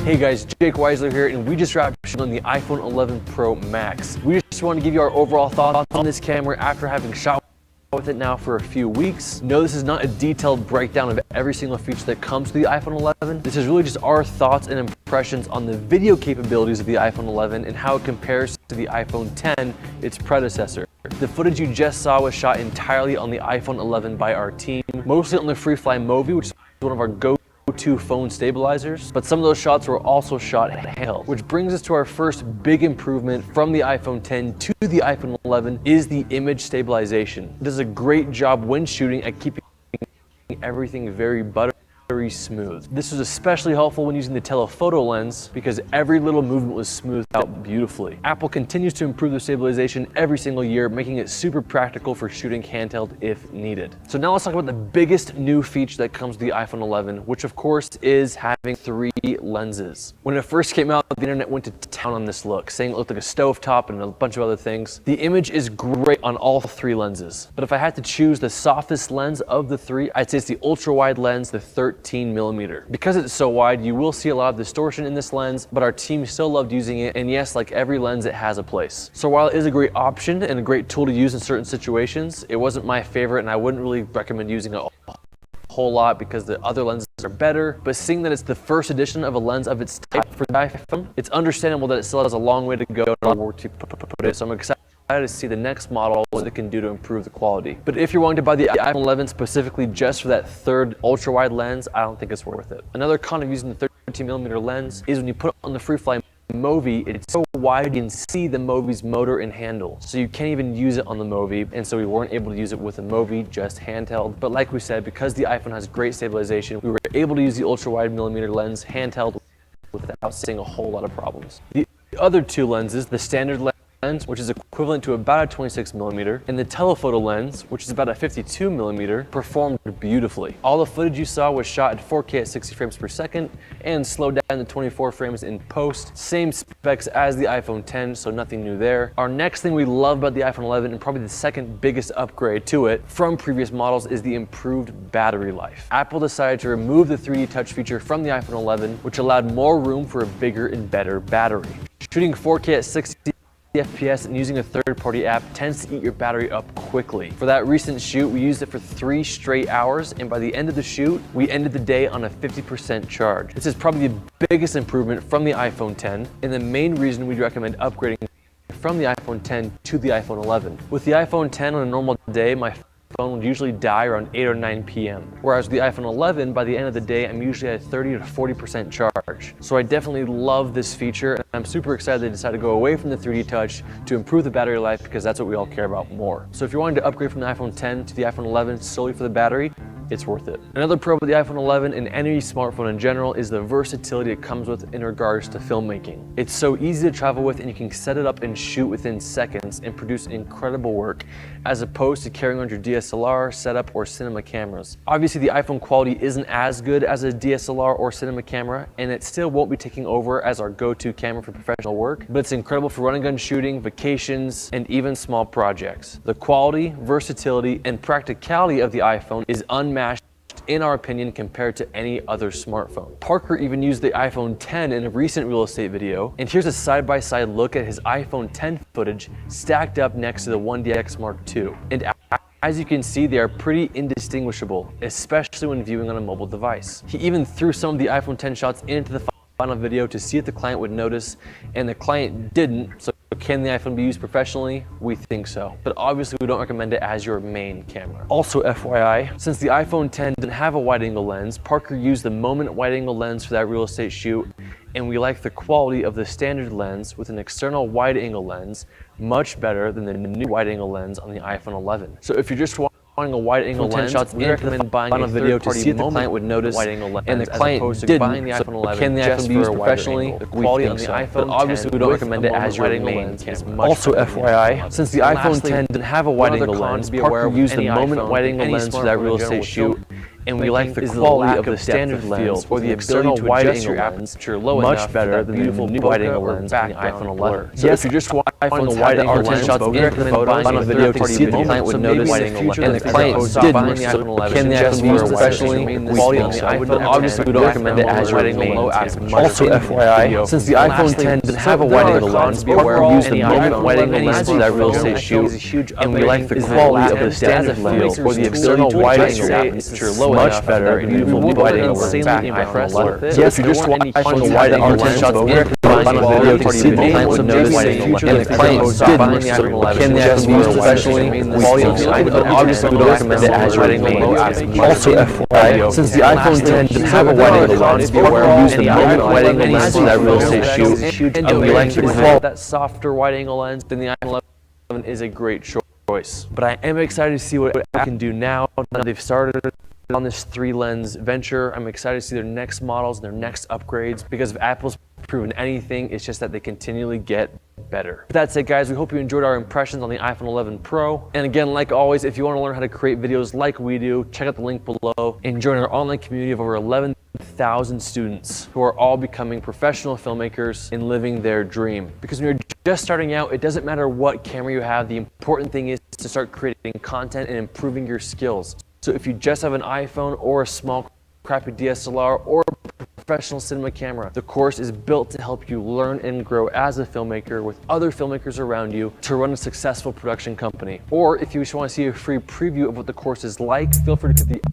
Hey guys, Jake Weisler here, and we just wrapped shooting on the iPhone 11 Pro Max. We just want to give you our overall thoughts on this camera after having shot with it now for a few weeks. No, this is not a detailed breakdown of every single feature that comes to the iPhone 11. This is really just our thoughts and impressions on the video capabilities of the iPhone 11 and how it compares to the iPhone 10, its predecessor. The footage you just saw was shot entirely on the iPhone 11 by our team, mostly on the FreeFly Movi, which is one of our go-to phone stabilizers, but some of those shots were also shot handheld, which brings us to our first big improvement from the iPhone 10 to the iPhone 11 is the image stabilization. It does a great job when shooting at keeping everything very buttery smooth. This was especially helpful when using the telephoto lens because every little movement was smoothed out beautifully. Apple continues to improve their stabilization every single year, making it super practical for shooting handheld if needed. So now let's talk about the biggest new feature that comes to the iPhone 11, which of course is having 3 lenses. When it first came out, the internet went to town on this look, saying it looked like a stovetop and a bunch of other things. The image is great on all 3 lenses, but if I had to choose the softest lens of the 3, I'd say it's the ultra-wide lens, the 13mm. Because it's so wide, you will see a lot of distortion in this lens, but our team still loved using it, and yes, like every lens, it has a place. So while it is a great option and a great tool to use in certain situations, it wasn't my favorite, and I wouldn't really recommend using it a whole lot because the other lenses are better. But seeing that it's the first edition of a lens of its type for the iPhone, it's understandable that it still has a long way to go to put it. So I'm excited to see the next model, what it can do to improve the quality. But if you're wanting to buy the iPhone 11 specifically just for that third ultra-wide lens, I don't think it's worth it. Another con of using the 13mm lens is when you put it on the FreeFly Movi, it's so wide you can see the Movi's motor and handle. So you can't even use it on the Movi, and so we weren't able to use it with the Movi, just handheld. But like we said, because the iPhone has great stabilization, we were able to use the ultra-wide millimeter lens handheld without seeing a whole lot of problems. The other 2 lenses, the standard lens, which is equivalent to about a 26mm, and the telephoto lens, which is about a 52mm, performed beautifully. All the footage you saw was shot at 4K at 60 frames per second and slowed down to 24 frames in post. Same specs as the iPhone 10, so nothing new there. Our next thing we love about the iPhone 11, and probably the second biggest upgrade to it from previous models, is the improved battery life. Apple decided to remove the 3D touch feature from the iPhone 11, which allowed more room for a bigger and better battery. Shooting 4K at 60 FPS and using a third-party app tends to eat your battery up quickly. For that recent shoot, we used it for 3 straight hours, and by the end of the shoot, we ended the day on a 50% charge. This is probably the biggest improvement from the iPhone 10, and the main reason we'd recommend upgrading from the iPhone 10 to the iPhone 11. With the iPhone 10 on a normal day, my phone would usually die around 8 or 9 p.m. Whereas with the iPhone 11, by the end of the day, I'm usually at 30 to 40% charge. So I definitely love this feature, and I'm super excited they decided to go away from the 3D touch to improve the battery life because that's what we all care about more. So if you're wanting to upgrade from the iPhone 10 to the iPhone 11 solely for the battery, it's worth it. Another pro with the iPhone 11 and any smartphone in general is the versatility it comes with in regards to filmmaking. It's so easy to travel with, and you can set it up and shoot within seconds and produce incredible work as opposed to carrying around your DSLR, setup, or cinema cameras. Obviously, the iPhone quality isn't as good as a DSLR or cinema camera, and it still won't be taking over as our go-to camera for professional work, but it's incredible for run and gun shooting, vacations, and even small projects. The quality, versatility, and practicality of the iPhone is unmatched in our opinion compared to any other smartphone. Parker even used the iPhone 10 in a recent real estate video, and here's a side-by-side look at his iPhone 10 footage stacked up next to the 1DX Mark II. And as you can see, they are pretty indistinguishable, especially when viewing on a mobile device. He even threw some of the iPhone 10 shots into the final video to see if the client would notice, and the client didn't. So can the iPhone be used professionally? We think so, but obviously we don't recommend it as your main camera. Also FYI, since the iPhone 10 didn't have a wide-angle lens, Parker used the Moment wide-angle lens for that real estate shoot, and we like the quality of the standard lens with an external wide-angle lens much better than the new wide-angle lens on the iPhone 11. So if you're just wanting a wide-angle lens, shots, we recommend buying a video to see if the client would notice wide-angle lens, and the client didn't. Buying the iPhone 11 can the iPhone be used professionally? The quality on the iPhone, but obviously we don't recommend it as your main camera. Also FYI, since the iPhone 10 didn't have a wide-angle lens, Parker used the Moment wide-angle lens for that real estate shoot, and we like the quality of the standard lens or the ability to adjust your aperture low enough better than the beautiful wide-angle lens on the iPhone 11. So if you're just watching the wide-angle lens, shots in the photos on a video to see the client would notice, and the client did notice. Can the iPhone be used professionally? We think so, but obviously we don't recommend it as your main. Also, FYI, since the iPhone 10 doesn't have a wide-angle lens, we're using the moment wide-angle lens for that real estate shoot, and we like the quality of the standard lens or the ability to adjust your aperture low enough better than the beautiful wide-angle lens back iPhone 11. So if you're just watching the wide-angle lens, shots in on a video to see the client would notice, and the client did notice. Can the iPhone be used professionally? We think so, but obviously we don't recommend it as your main. Also, FYI, since the iPhone 10 doesn't have a wide-angle lens, we're using the moment wide-angle lens for that real estate shoot, and we like the quality. That softer wide-angle lens, then the iPhone 11 is a great choice. But I am excited to see what Apple can do now that they've started on this 3-lens venture. I'm excited to see their next models and their next upgrades, because if Apple's proven anything, it's just that they continually get better. With that said, guys, we hope you enjoyed our impressions on the iPhone 11 Pro. And again, like always, if you want to learn how to create videos like we do, check out the link below and join our online community of over 11,000 students who are all becoming professional filmmakers and living their dream. Because when you're just starting out, it doesn't matter what camera you have. The important thing is to start creating content and improving your skills. So if you just have an iPhone or a small crappy DSLR or a professional cinema camera, the course is built to help you learn and grow as a filmmaker with other filmmakers around you to run a successful production company. Or if you just want to see a free preview of what the course is like, feel free to click the